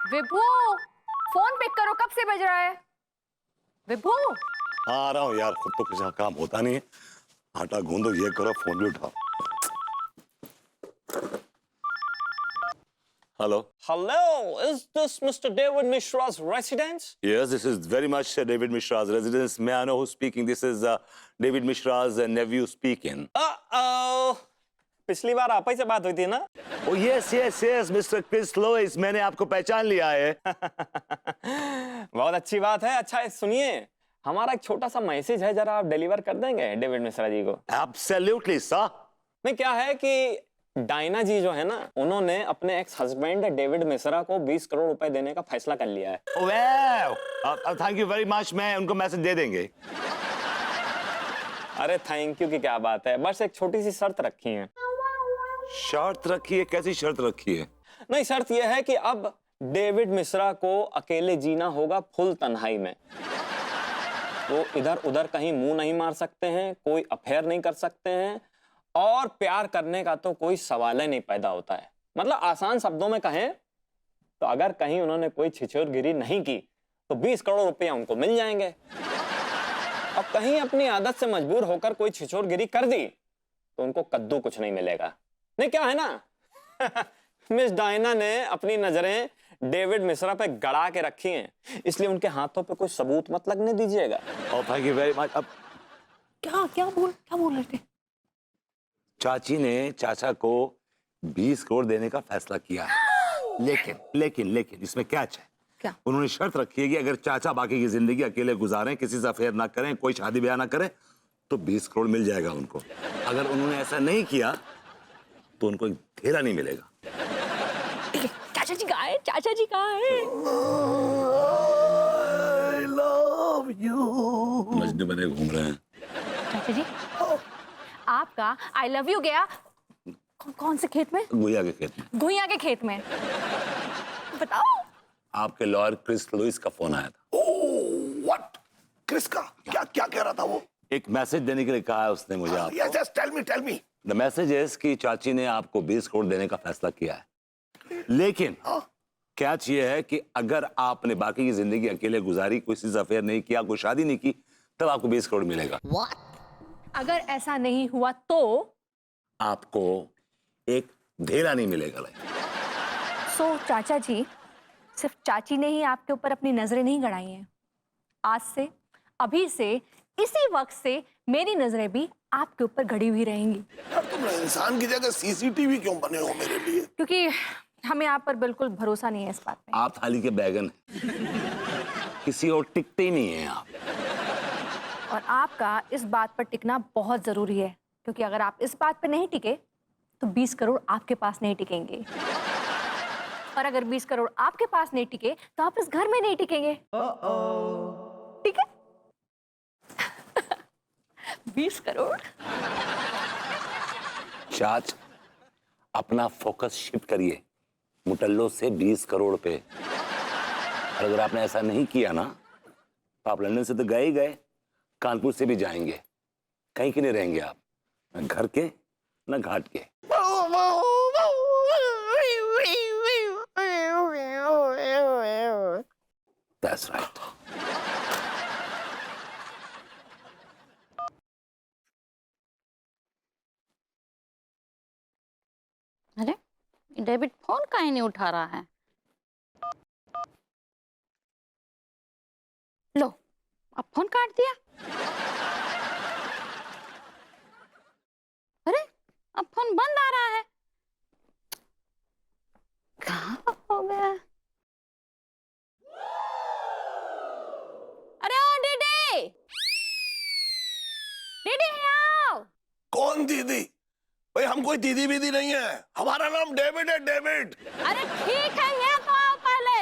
विभू, phone pick करो, कब से बज रहा है? विभू। हाँ आ रहा हूँ यार, खुद तो किसी काम होता नहीं है। आटा गूंदो, ये करो, फोन भी उठाओ। Hello. Hello, is this Mr. David Mishra's residence? Yes, this is very much David Mishra's residence. May I know who's speaking? This is David Mishra's nephew speaking. Uh-oh. पिछली बार आप ही से बात हुई थी ना? Oh yes, yes, yes, Mr. Chris Lois, मैंने आपको पहचान लिया है। बहुत अच्छी बात है। अच्छा सुनिए, हमारा एक छोटा सा मैसेज है, जरा आप डिलीवर कर देंगे डेविड मिश्रा जी को? Absolutely, sir. नहीं, क्या है कि डायना जी जो है ना, उन्होंने अपने एक्स हस्बैंड डेविड मिश्रा को 20 करोड़ रुपए देने का फैसला कर लिया है। Wow, thank you very much. मैं उनको मैसेज दे देंगे। अरे थैंक यू की क्या बात है, बस एक छोटी सी शर्त रखी है। शर्त रखी है? कैसी शर्त रखी है? नहीं, शर्त यह है कि अब डेविड मिश्रा को अकेले जीना होगा फुल तन्हाई में। वो इधर उधर कहीं मुंह नहीं मार सकते हैं, कोई अफेयर नहीं कर सकते हैं, और प्यार करने का तो कोई सवाल ही नहीं पैदा होता है। मतलब आसान शब्दों में कहें तो अगर कहीं उन्होंने कोई छिछोरगिरी नहीं की तो 20 करोड़ रुपया उनको मिल जाएंगे। अब कहीं अपनी आदत से मजबूर होकर कोई छिछोरगिरी कर दी तो उनको कद्दू कुछ नहीं मिलेगा। नहीं, क्या है ना मिस डायना ने अपनी नजरें डेविड मिश्रा पे गड़ा के रखी हैं, इसलिए उनके हाथों पे कोई सबूत मत लगने दीजिएगा। Thank you very much. अब क्या बोल रहे थे? चाची ने चाचा को 20 करोड़ देने का फैसला किया है। लेकिन इसमें क्या है? क्या? उन्होंने शर्त रखी है कि अगर चाचा बाकी की जिंदगी अकेले गुजारें, किसी से अफेयर ना करें, कोई शादी ब्याह ना करें, तो 20 करोड़ मिल जाएगा उनको। अगर उन्होंने ऐसा नहीं किया तो उनको एक धेरा नहीं मिलेगा। चाचा जी कहाँ है? चाचा जी कहाँ है? I love you। मजनू बने घूम रहे हैं। चाचा जी, आपका आई लव यू गया कौन से खेत में? गुइया के खेत में। गुइया के खेत में। बताओ। आपके लॉयर क्रिस लुइस का फोन आया था। व्हाट? क्रिस का क्या कह रहा था वो? एक मैसेज देने के लिए कहा है उसने मुझे आपको। Yes, yes, tell me. The message is कि चाची ने आपको 20 करोड़ देने का फैसला किया है, लेकिन कैच ये है कि अगर आपने बाकी की जिंदगी अकेले गुजारी, कोई से अफेयर नहीं किया, कोई शादी नहीं की, तब आपको 20 करोड़ मिलेगा। अगर ऐसा नहीं हुआ तो आपको एक धेरा नहीं मिलेगा। सो चाचा जी, सिर्फ चाची ने ही आपके ऊपर अपनी नजरें नहीं गड़ाई हैं। आज से, अभी से, इसी वक्त से मेरी नजरें भी आपके ऊपर गड़ी हुई रहेंगी। यार तुम इंसान की जगह सीसीटीवी क्यों बने हो मेरे लिए? क्योंकि हमें आप पर बिल्कुल भरोसा नहीं है इस बात में। आप थाली के बैगन हैं, किसी और टिकते ही नहीं है आप। और आपका इस बात पर टिकना बहुत जरूरी है, क्योंकि अगर आप इस बात पर नहीं टिके तो 20 करोड़ आपके पास नहीं टिकेंगे, और अगर 20 करोड़ आपके पास नहीं टिके तो आप इस घर में नहीं टिकेंगे। ठीक है? 20 करोड़। चाच, अपना फोकस शिफ्ट करिए मुटल्लो से 20 करोड़ पे। और अगर आपने ऐसा नहीं किया ना, तो आप लंदन से तो गए ही गए, कानपुर से भी जाएंगे, कहीं के नहीं रहेंगे आप, न घर के न घाट के। That's right. अरे डेविड फोन काहे नहीं उठा रहा है? लो, अब फोन काट दिया। अरे अब फोन बंद आ रहा है, कहाँ हो गया? अरे ओ दीदी, दीदी आओ। कौन दीदी? भाई हम कोई दीदी बीदी नहीं है, हमारा नाम डेविड है, डेविड। अरे ठीक है, यहाँ तो आओ पहले।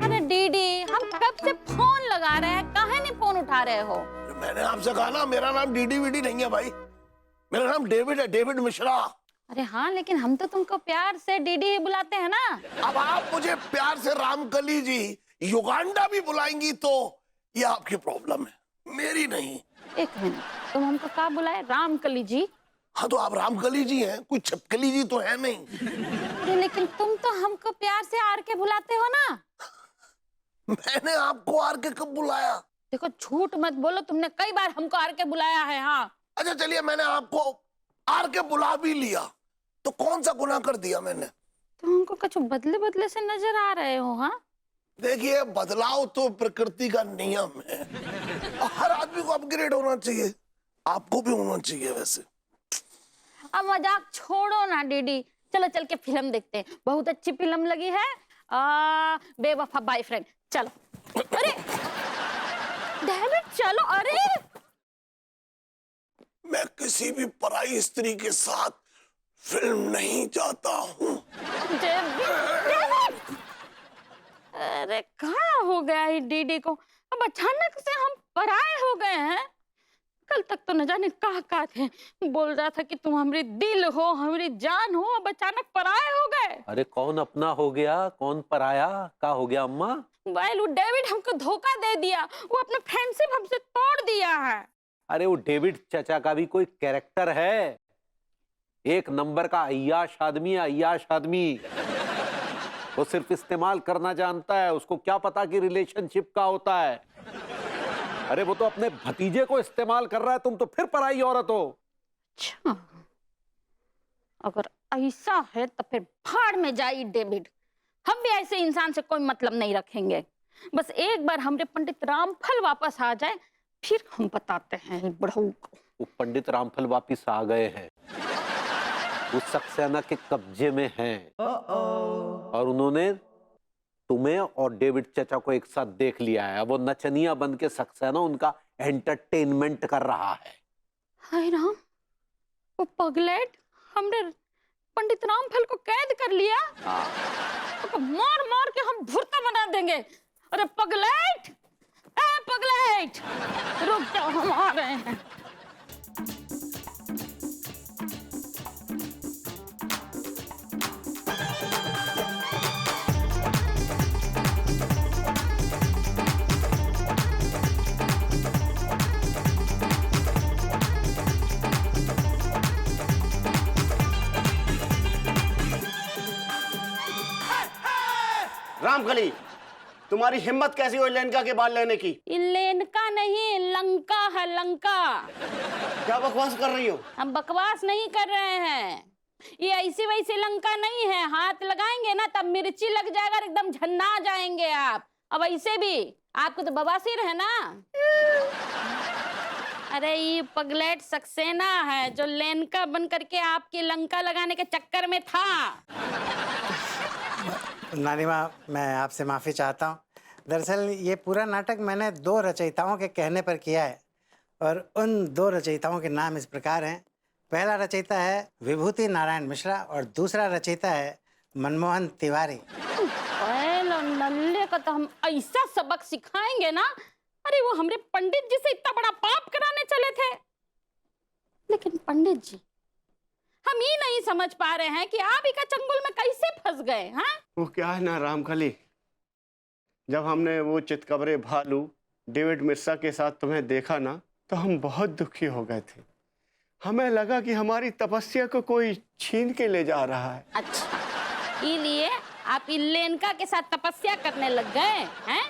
अरे दीदी, हम कब से फोन लगा रहे हैं, काहे नहीं फोन उठा रहे हो? मैंने आपसे कहा ना, मेरा नाम डीडी वीडी नहीं है भाई, मेरा नाम डेविड है, डेविड मिश्रा। अरे हाँ, लेकिन हम तो तुमको प्यार से डीडी ही बुलाते हैं ना। अब आप मुझे प्यार से रामकली जी, युगांडा भी बुलाएंगी तो ये आपकी प्रॉब्लम है, मेरी नहीं। एक मिनट, तुम हमको क्या बुलाए? रामकली जी? हाँ तो आप रामकली जी हैं, कोई छिपकली जी तो है नहीं। अरे लेकिन तुम तो हमको प्यार से आर के बुलाते हो ना। मैंने आपको आर के कब बुलाया? देखो झूठ मत बोलो, तुमने कई बार हमको आर के बुलाया है। हाँ अच्छा चलिए, मैंने आपको आर के बुला भी लिया, तो कौन सा गुनाह कर दिया मैंने? तुम हमको कुछ बदले बदले से नजर आ रहे हो। हाँ देखिए, बदलाव तो प्रकृति का नियम है और हर आदमी को अपग्रेड होना चाहिए, आपको भी होना चाहिए। वैसे अब मजाक छोड़ो ना डीडी, चलो चल के फिल्म देखते हैं। बहुत अच्छी फिल्म लगी है, बेवफा बॉयफ्रेंड। चलो। अरे डेविड चलो। अरे मैं किसी भी पराई स्त्री के साथ फिल्म नहीं जाता हूँ। डेविड, अरे कहाँ हो गया है डीडी को? अब अचानक से हम पराए हो गए हैं। कल तक तो न जाने कहा थे, बोल रहा था कि तुम हमारी दिल हो, हमारी जान हो, अब अचानक पराए हो गए। अरे कौन अपना हो गया, कौन पराया? क्या हो गया अम्मा? वो डेविड हमको धोखा दे दिया, वो अपना फ्रेंडशिप हमसे तोड़ दिया है। अरे वो डेविड चाचा का भी कोई कैरेक्टर है, एक नंबर का अय्याश आदमी है, अय्याश आदमी। वो सिर्फ इस्तेमाल करना जानता है, उसको क्या पता कि रिलेशनशिप का होता है। अरे वो तो अपने भतीजे को इस्तेमाल कर रहा है, तुम तो फिर पराई औरत हो। अच्छा, अगर ऐसा है तो फिर भाड़ में जाइए डेविड। हम भी ऐसे इंसान से कोई मतलब नहीं रखेंगे। बस एक बार हमरे पंडित रामफल वापस आ जाए, फिर हम बताते हैं बड़हू को। वो पंडित रामफल वापिस आ गए हैं, वो सक्सेना के कब्जे में हैं और उन्होंने तुम्हें और डेविड चाचा को एक साथ देख लिया है। वो नचनिया बन के सक्सेना उनका एंटरटेनमेंट कर रहा है। हाय राम, वो पगलेट हमरे पंडित रामफल को कैद कर लिया। तो मार मार के हम भुर्ता बना देंगे। अरे पगलेट, ए पगलेट, रुक जाओ, हम आ रहे हैं। रामकली, तुम्हारी हिम्मत कैसी हुई लेनका के बाल लेने की? ये लेनका नहीं, लंका है, लंका। क्या बकवास कर रही हो? हम बकवास नहीं कर रहे हैं। ये ऐसी वैसी लंका नहीं है, हाथ लगाएंगे ना तब मिर्ची लग जाएगा, एकदम झन्ना जाएंगे आप। अब ऐसे भी आपको तो बवासीर है ना। अरे ये पगलेट सक्सेना है जो लेनका बन करके आपकी लंका लगाने के चक्कर में था। नानी माँ, मैं आपसे माफ़ी चाहता हूँ। दरअसल ये पूरा नाटक मैंने 2 रचयिताओं के कहने पर किया है और उन 2 रचयिताओं के नाम इस प्रकार हैं। पहला रचयिता है विभूति नारायण मिश्रा और दूसरा रचयिता है मनमोहन तिवारी। नल्ले का तो हम ऐसा सबक सिखाएंगे ना। अरे वो हमरे पंडित जी से इतना बड़ा पाप कराने चले थे, लेकिन पंडित जी हम ही नहीं समझ पा रहे हैं कि आप ही का चंगुल में कैसे फंस गए। हाँ, वो क्या है ना रामकली, जब हमने वो चितकबरे भालू डेविड मिश्रा के साथ तुम्हें देखा ना, तो हम बहुत दुखी हो गए थे। हमें लगा कि हमारी तपस्या को कोई छीन के ले जा रहा है। अच्छा, इसलिए आप लेनका के साथ तपस्या करने लग गए हैं?